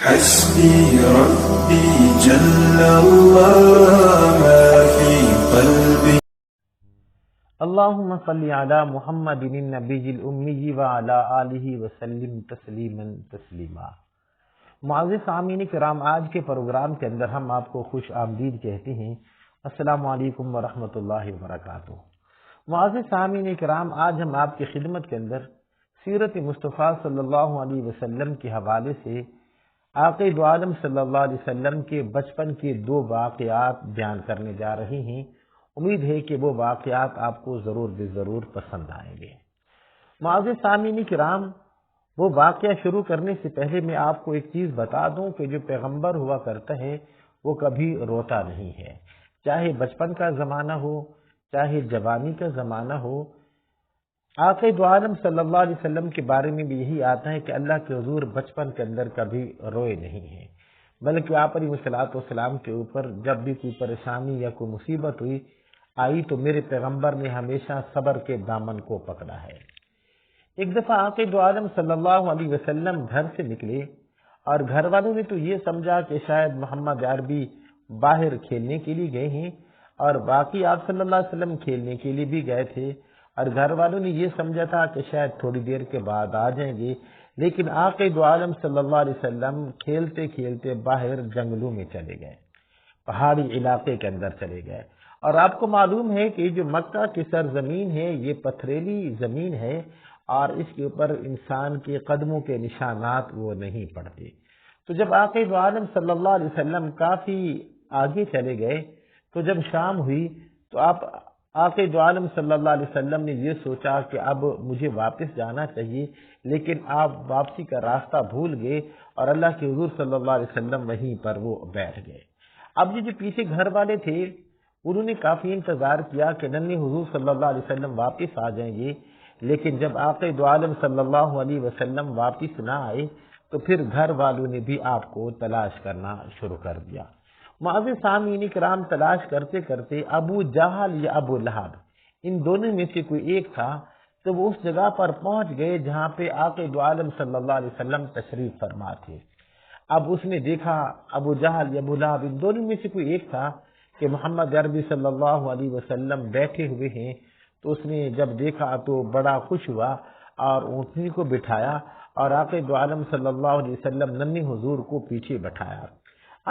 حسبي ربي جل الله ما في قلبي. اللهم صل على محمد النبی الأمی وعلى آلہ وسلم تسلیما تسلیما. معزز سامعین کرام، آج کے پروگرام کے اندر ہم آپ کو خوش آمدید کہتے ہیں. السلام علیکم ورحمۃ اللہ وبرکاتہ. معزز سامعین کرام، آج ہم آپ کی خدمت کے اندر سیرت مصطفیٰ صلی اللہ علیہ وسلم کے حوالے سے آقا دو عالم صلی اللہ علیہ وسلم کے بچپن کے دو واقعات بیان کرنے جا رہے ہیں. امید ہے کہ وہ واقعات آپ کو ضرور بے ضرور پسند آئیں گے. معزز سامعین کرام، وہ واقعہ شروع کرنے سے پہلے میں آپ کو ایک چیز بتا دوں کہ جو پیغمبر ہوا کرتا ہے وہ کبھی روتا نہیں ہے. چاہے بچپن کا زمانہ ہو، چاہے جوانی کا زمانہ ہو. آقا دو عالم صلی اللہ علیہ وسلم کے بارے میں بھی یہی آتا ہے کہ اللہ کے حضور بچپن کے اندر کبھی روئے نہیں ہیں، بلکہ آپ علیہ الصلوۃ والسلام کے اوپر جب بھی کوئی پریشانی یا کوئی مصیبت آئی تو میرے پیغمبر نے ہمیشہ صبر کے دامن کو پکڑا ہے. ایک دفعہ آقا دو عالم صلی اللہ علیہ وسلم گھر سے نکلے اور گھر والوں نے تو یہ سمجھا کہ شاید محمد عربی باہر کھیلنے کے لیے گئے ہیں، اور باقی آپ صلی اللہ علیہ وسلم کھیلنے کے لیے بھی گئے تھے، اور گھر والوں نے یہ سمجھا تھا کہ شاید تھوڑی دیر کے بعد آ جائیں گے. لیکن آقا دو عالم صلی اللہ علیہ وسلم کھیلتے کھیلتے باہر جنگلوں میں چلے گئے، پہاڑی علاقے کے اندر چلے گئے. اور آپ کو معلوم ہے کہ جو مکہ کی سرزمین ہے یہ پتھریلی زمین ہے، اور اس کے اوپر انسان کے قدموں کے نشانات وہ نہیں پڑتے. تو جب آقا دو عالم صلی اللہ علیہ وسلم کافی آگے چلے گئے تو جب شام ہوئی تو آقا دو عالم صلی اللہ علیہ وسلم نے یہ سوچا کہ اب مجھے واپس جانا چاہیے، لیکن آپ واپسی کا راستہ بھول گئے اور اللہ کے حضور صلی اللہ علیہ وسلم وہیں پر وہ بیٹھ گئے. اب یہ جو پیچھے گھر والے تھے انہوں نے کافی انتظار کیا کہ ننھے حضور صلی اللہ علیہ وسلم واپس آ جائیں گے، لیکن جب آقا دو عالم صلی اللہ علیہ وسلم واپس نہ آئے تو پھر گھر والوں نے بھی آپ کو تلاش کرنا شروع کر دیا. معزز سامعین کرام، تلاش کرتے کرتے ابو جہل یا ابو لہب ان دونوں میں سے کوئی ایک تھا تو وہ اس جگہ پر پہنچ گئے جہاں پہ آقا دو عالم صلی اللہ علیہ وسلم تشریف فرما تھے. اب اس نے دیکھا ابو جہل یا ابو لہب ان دونوں میں سے کوئی ایک تھا کہ محمد عربی صلی اللہ علیہ وسلم بیٹھے ہوئے ہیں. تو اس نے جب دیکھا تو بڑا خوش ہوا اور اونٹنی کو بٹھایا اور آقا دو عالم صلی اللہ علیہ وسلم ننھے حضور کو پیچھے بٹھایا.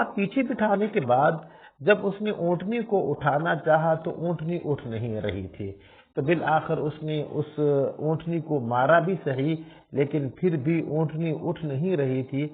اب پیچھے بٹھانے کے بعد جب اس نے اونٹنی کو اٹھانا چاہا تو اونٹنی اٹھ نہیں رہی تھی. تو بالآخر اس نے اس اونٹنی کو مارا بھی صحیح، لیکن پھر بھی اونٹنی اٹھ نہیں رہی تھی.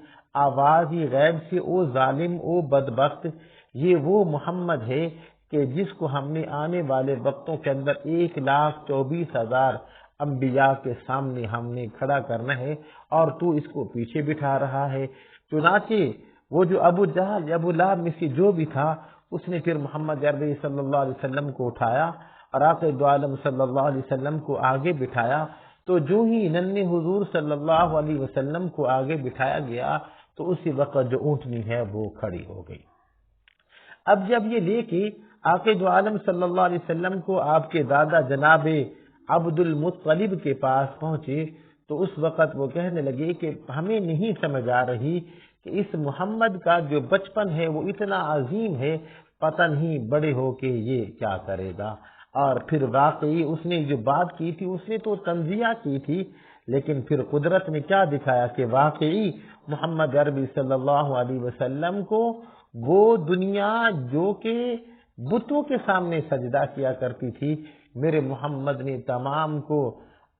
آواز ہی غیب سے، او ظالم، او بدبخت، یہ وہ محمد ہے کہ جس کو ہم نے آنے والے وقتوں کے اندر 1,24,000 انبیاء کے سامنے ہم نے کھڑا کرنا ہے اور تو اس کو پیچھے بٹھا رہا ہے. چنانچہ وہ جو ابو جہل یا ابو لہب میں سے جو بھی تھا اس نے پھر محمد عربی صلی اللہ علیہ وسلم کو اٹھایا اور آقا دو عالم صلی اللہ علیہ وسلم کو آگے بٹھایا. تو جو ہی ننھے حضور صلی اللہ علیہ وسلم کو آگے بٹھایا گیا تو اسی وقت جو اونٹنی ہے وہ کھڑی ہو گئی. اب جب یہ لے کے آقا دو عالم صلی اللہ علیہ وسلم کو آپ کے دادا جناب عبد المطلب کے پاس پہنچے تو اس وقت وہ کہنے لگے کہ ہمیں نہیں سمجھ آ رہی کہ اس محمد کا جو بچپن ہے وہ اتنا عظیم ہے، پتہ نہیں بڑے ہو کے یہ کیا کرے گا. اور پھر واقعی اس نے جو بات کی تھی اس نے تو تنزیہ کی تھی، لیکن پھر قدرت نے کیا دکھایا کہ واقعی محمد عربی صلی اللہ علیہ وسلم کو وہ دنیا جو کہ بتوں کے سامنے سجدہ کیا کرتی تھی، میرے محمد نے تمام کو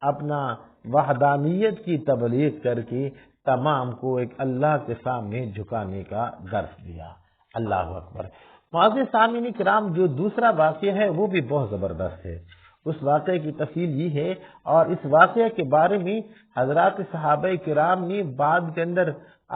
اپنا وحدانیت کی تبلیغ کر کے تمام کو ایک اللہ کے سامنے جھکانے کا درس دیا. اللہ اکبر. معزز سامعین کرام، جو دوسرا واقعہ ہے وہ بھی بہت زبردست ہے. اس واقعے کی تفصیل یہ ہے، اور اس واقعے کے بارے میں حضرات صحابہ کرام نے بعد کے اندر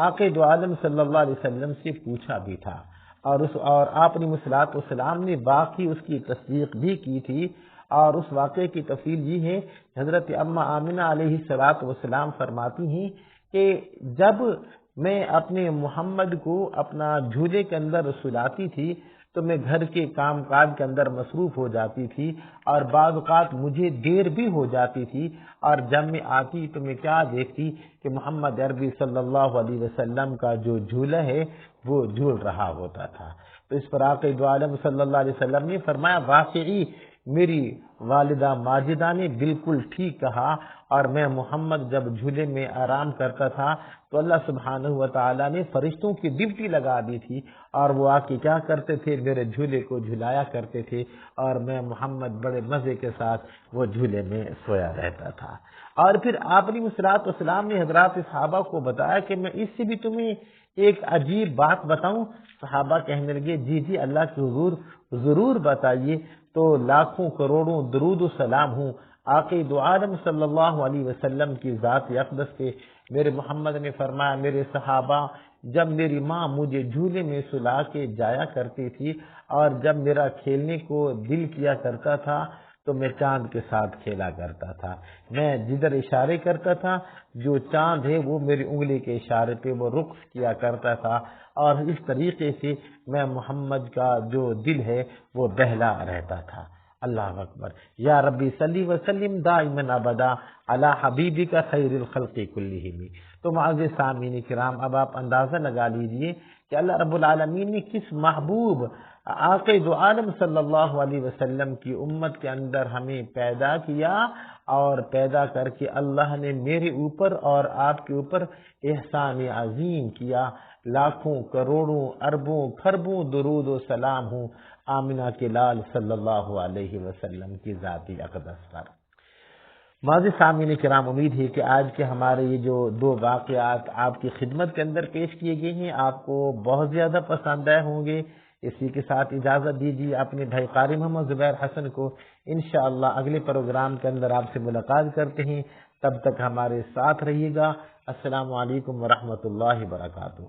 آقا دو عالم صلی اللہ علیہ وسلم سے پوچھا بھی تھا، اور آپ نے صلوات والسلام نے باقی اس کی تصدیق بھی کی تھی. اور اس واقعے کی تفصیل یہ ہے، حضرت اماں آمنہ علیہ الصلوۃ والسلام فرماتی ہیں کہ جب میں اپنے محمد کو اپنا جھولے کے اندر سلاتی تھی تو میں گھر کے کام کاج کے اندر مصروف ہو جاتی تھی اور بعض اوقات مجھے دیر بھی ہو جاتی تھی، اور جب میں آتی تو میں کیا دیکھتی کہ محمد عربی صلی اللہ علیہ وسلم کا جو جھولا ہے وہ جھول رہا ہوتا تھا۔ تو اس پر آقا دو عالم صلی اللہ علیہ وسلم نے فرمایا واقعی میری والدہ ماجدہ نے بالکل ٹھیک کہا، اور میں محمد جب جھولے میں آرام کرتا تھا تو اللہ سبحانہ و تعالیٰ نے فرشتوں کی ڈیوٹی لگا دی تھی، اور وہ آ کے کیا کرتے تھے، میرے جھولے کو جھلایا کرتے تھے، اور میں محمد بڑے مزے کے ساتھ وہ جھولے میں سویا رہتا تھا۔ اور پھر آپ نے صلوات والسلام نے حضرات صحابہ کو بتایا کہ میں اس سے بھی تمہیں ایک عجیب بات بتاؤں۔ صحابہ کہنے لگے جی جی اللہ کے حضور ضرور بتائیے۔ تو لاکھوں کروڑوں درود و سلام ہوں آقا دو عالم صلی اللہ علیہ وسلم کی ذات اقدس پہ۔ میرے محمد نے فرمایا میرے صحابہ، جب میری ماں مجھے جھولے میں سلا کے جایا کرتی تھی اور جب میرا کھیلنے کو دل کیا کرتا تھا تو میں چاند کے ساتھ کھیلا کرتا تھا، میں جدھر اشارے کرتا تھا جو چاند ہے وہ میری انگلی کے اشارے پہ وہ رخ کیا کرتا تھا، اور اس طریقے سے میں محمد کا جو دل ہے وہ بہلا رہتا تھا۔ اللہ اکبر۔ یا ربی صلی وسلم دائما ابدا علی حبیبک خیر الخلق کلہم۔ تو معزز سامعین کرام، اب آپ اندازہ لگا لیجئے کہ اللہ رب العالمین نے کس محبوب آقا دو عالم صلی اللہ علیہ وسلم کی امت کے اندر ہمیں پیدا کیا، اور پیدا کر کے اللہ نے میرے اوپر اور آپ کے اوپر احسان عظیم کیا۔ لاکھوں کروڑوں اربوں کھربوں درود و سلام ہوں آمنہ کے لال صلی اللہ علیہ وسلم کی ذاتی اقدس پر۔ معزز سامعین کرام، امید ہے کہ آج کے ہمارے یہ جو دو واقعات آپ کی خدمت کے اندر پیش کیے گئے ہیں آپ کو بہت زیادہ پسند آئے ہوں گے۔ اسی کے ساتھ اجازت دیجیے اپنے بھائی قاری محمد زبیر حسن کو انشاءاللہ اگلے پروگرام کے اندر آپ سے ملاقات کرتے ہیں۔ تب تک ہمارے ساتھ رہیے گا۔ السلام علیکم ورحمۃ اللہ وبرکاتہ۔